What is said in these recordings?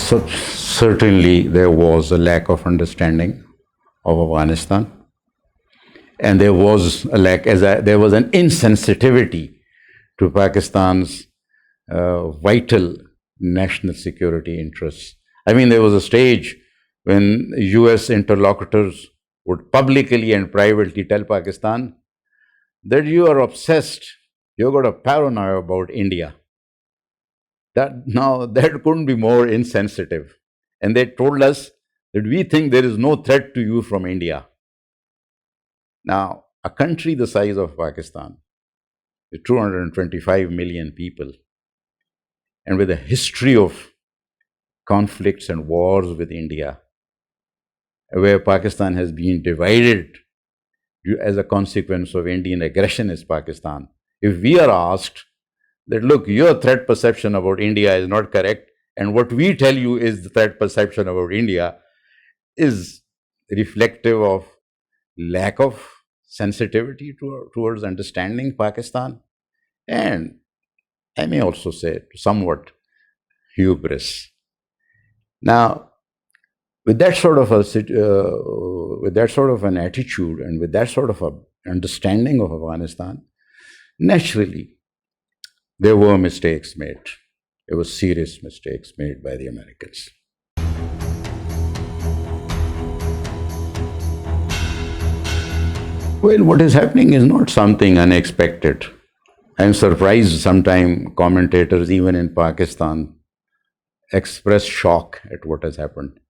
Certainly, there was a lack of understanding of Afghanistan, and there was a lack, there was an insensitivity to Pakistan's vital national security interests. I mean, there was a stage when US interlocutors would publicly and privately tell Pakistan that you are obsessed, you've got a paranoia about India. That couldn't be more insensitive. And they told us that we think there is no threat to you from India. Now, a country the size of Pakistan, with 225 million people, and with a history of conflicts and wars with India, where Pakistan has been divided as a consequence of Indian aggression against Pakistan. If we are asked that, look, your threat perception about India is not correct, and what we tell you is the threat perception about India, is reflective of lack of sensitivity towards understanding Pakistan, and I may also say somewhat hubris. Now, with that sort of an attitude and with that sort of a understanding of Afghanistan, naturally, there were mistakes made. There were serious mistakes made by the Americans. Well, what is happening is not something unexpected. I'm surprised sometimes commentators, even in Pakistan, express shock at what has happened.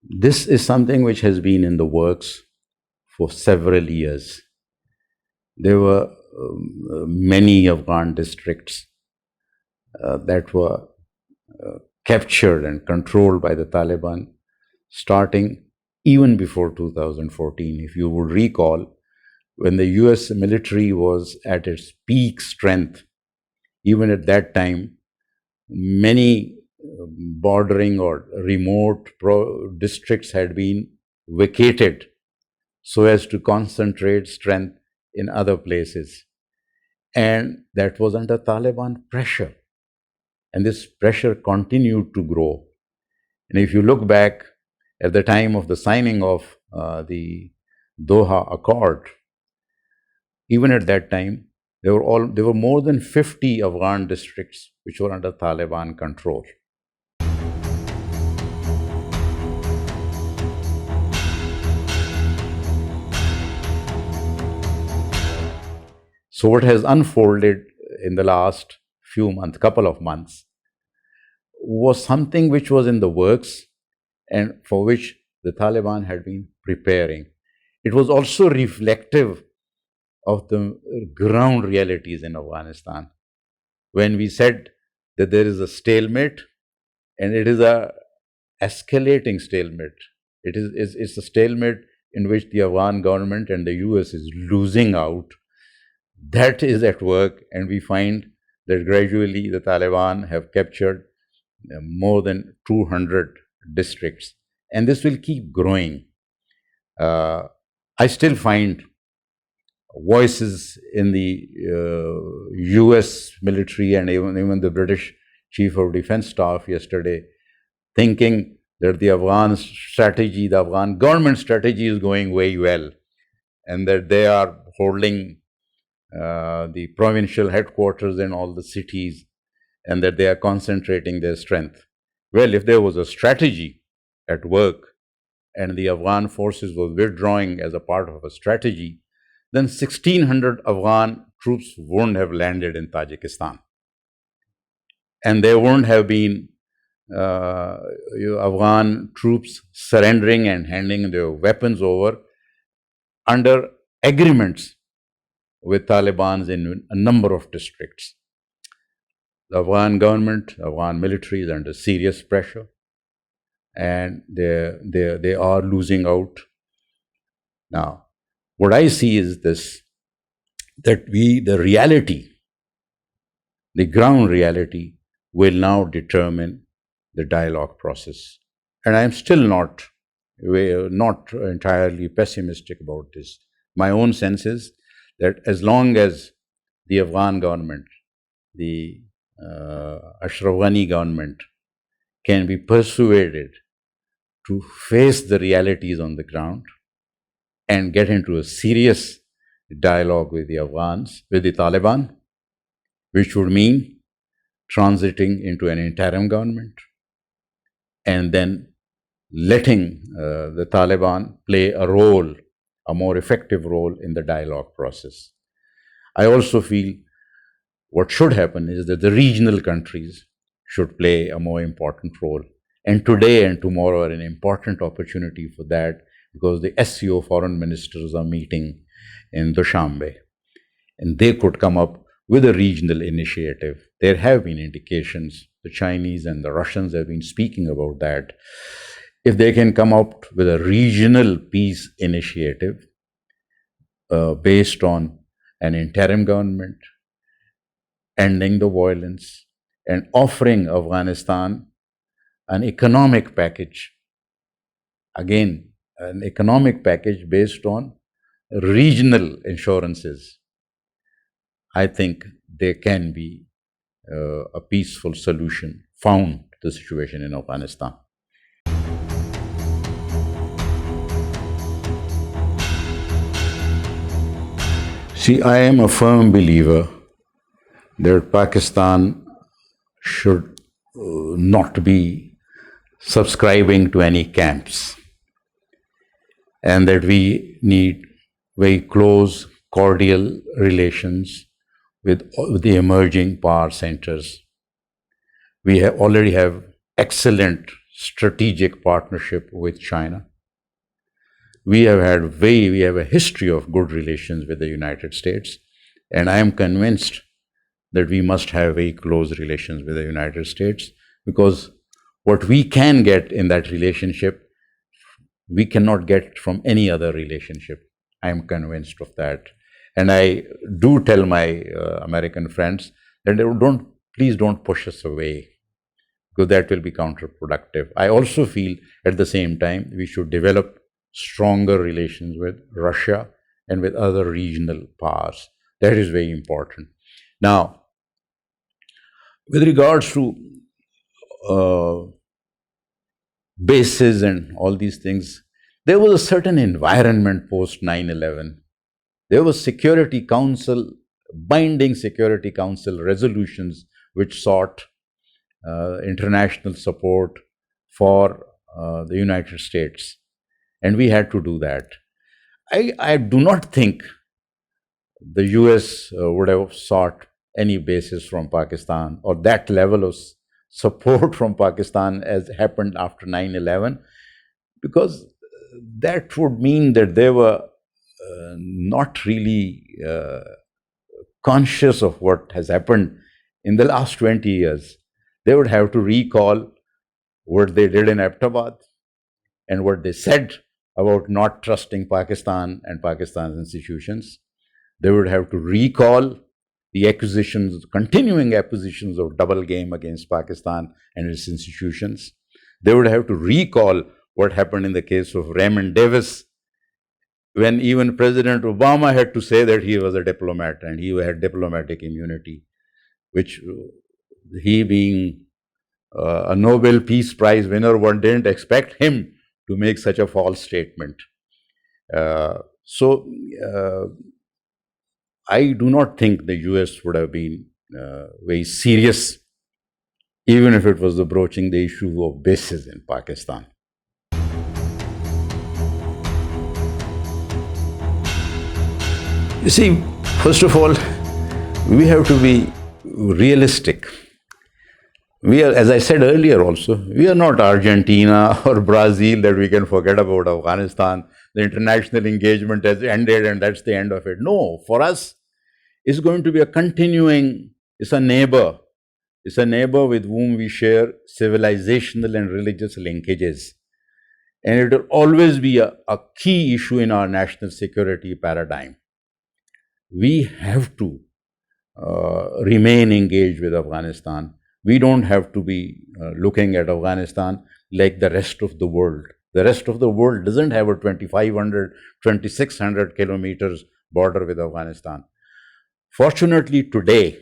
This is something which has been in the works for several years. There were many Afghan districts that were captured and controlled by the Taliban, starting even before 2014. If you would recall, when the US military was at its peak strength, even at that time, many bordering or remote districts had been vacated so as to concentrate strength in other places. And that was under Taliban pressure. And this pressure continued to grow. And if you look back at the time of the signing of the Doha Accord, even at that time, there were more than 50 Afghan districts which were under Taliban control. So what has unfolded in the last couple of months, was something which was in the works and for which the Taliban had been preparing. It was also reflective of the ground realities in Afghanistan. When we said that there is a stalemate, and it is a escalating stalemate. It's a stalemate in which the Afghan government and the US is losing out. That is at work, and we find that gradually the Taliban have captured more than 200 districts, and this will keep growing. I still find voices in the US military and even the British Chief of Defense Staff yesterday thinking that the Afghan strategy, the Afghan government strategy is going very well, and that they are holding the provincial headquarters in all the cities, and that they are concentrating their strength. Well, if there was a strategy at work and the Afghan forces were withdrawing as a part of a strategy, then 1,600 Afghan troops wouldn't have landed in Tajikistan. And there wouldn't have been Afghan troops surrendering and handing their weapons over under agreements with Taliban in a number of districts. The Afghan government, Afghan military is under serious pressure, and they are losing out. Now, what I see is this, that the reality, the ground reality, will now determine the dialogue process. And I'm still not entirely pessimistic about this. My own sense is that as long as the Afghan government, the Ashraf Ghani government, can be persuaded to face the realities on the ground and get into a serious dialogue with the Afghans, with the Taliban, which would mean transiting into an interim government and then letting the Taliban play a role, a more effective role in the dialogue process. I also feel what should happen is that the regional countries should play a more important role. And today and tomorrow are an important opportunity for that, because the SCO foreign ministers are meeting in Dushanbe, and they could come up with a regional initiative. There have been indications, the Chinese and the Russians have been speaking about that. If they can come up with a regional peace initiative based on an interim government, ending the violence, and offering Afghanistan an economic package, again, an economic package based on regional insurances, I think there can be a peaceful solution found to the situation in Afghanistan. See, I am a firm believer that Pakistan should not be subscribing to any camps, and that we need very close, cordial relations with the emerging power centers. We already have excellent strategic partnership with China. We have a history of good relations with the United States, and I am convinced that we must have very close relations with the United States, because what we can get in that relationship, we cannot get from any other relationship. I am convinced of that. And I do tell my American friends that please don't push us away, because that will be counterproductive. I also feel at the same time we should develop stronger relations with Russia and with other regional powers. That is very important. Now, with regards to bases and all these things, there was a certain environment post 9/11. There was Security Council, binding Security Council resolutions which sought international support for the United States. And we had to do that. I do not think the US would have sought any basis from Pakistan or that level of support from Pakistan as happened after 9/11, because that would mean that they were not really conscious of what has happened in the last 20 years. They would have to recall what they did in Abbottabad and what they said about not trusting Pakistan and Pakistan's institutions. They would have to recall the accusations, continuing accusations of double game against Pakistan and its institutions. They would have to recall what happened in the case of Raymond Davis, when even President Obama had to say that he was a diplomat and he had diplomatic immunity, which he, being a Nobel Peace Prize winner, one didn't expect him to make such a false statement. So I do not think the US would have been very serious, even if it was broaching the issue of bases in Pakistan. You see, first of all, we have to be realistic. We are, as I said earlier also, we are not Argentina or Brazil that we can forget about Afghanistan. The international engagement has ended and that's the end of it. No, for us, it's going to be a continuing, it's a neighbor. It's a neighbor with whom we share civilizational and religious linkages. And it will always be a key issue in our national security paradigm. We have to remain engaged with Afghanistan. We don't have to be looking at Afghanistan like the rest of the world. The rest of the world doesn't have a 2,500, 2,600 kilometers border with Afghanistan. Fortunately, today,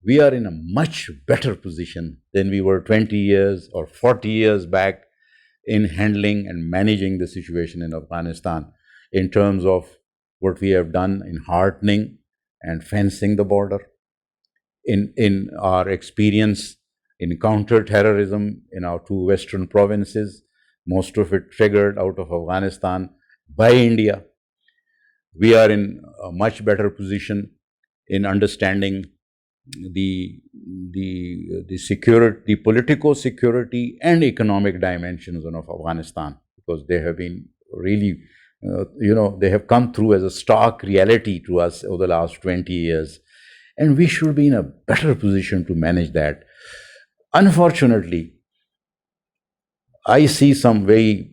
we are in a much better position than we were 20 years or 40 years back in handling and managing the situation in Afghanistan in terms of what we have done in hardening and fencing the border, in our experience in counter-terrorism in our two western provinces, most of it triggered out of Afghanistan by India. We are in a much better position in understanding the security, the political security and economic dimensions of Afghanistan, because they have been really, they have come through as a stark reality to us over the last 20 years. And we should be in a better position to manage that. Unfortunately, I see some very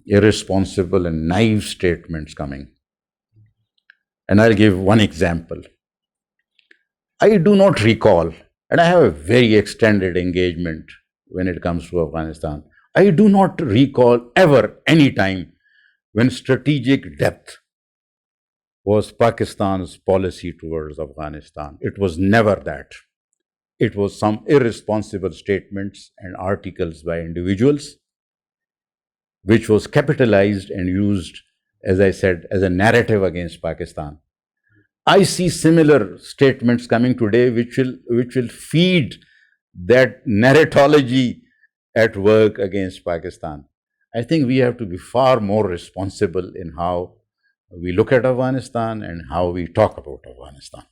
irresponsible and naive statements coming. And I'll give one example. I do not recall, and I have a very extended engagement when it comes to Afghanistan. I do not recall ever any time when strategic depth was Pakistan's policy towards Afghanistan. It was never that. It was some irresponsible statements and articles by individuals, which was capitalized and used, as I said, as a narrative against Pakistan. I see similar statements coming today, which will feed that narratology at work against Pakistan. I think we have to be far more responsible in how we look at Afghanistan and how we talk about Afghanistan.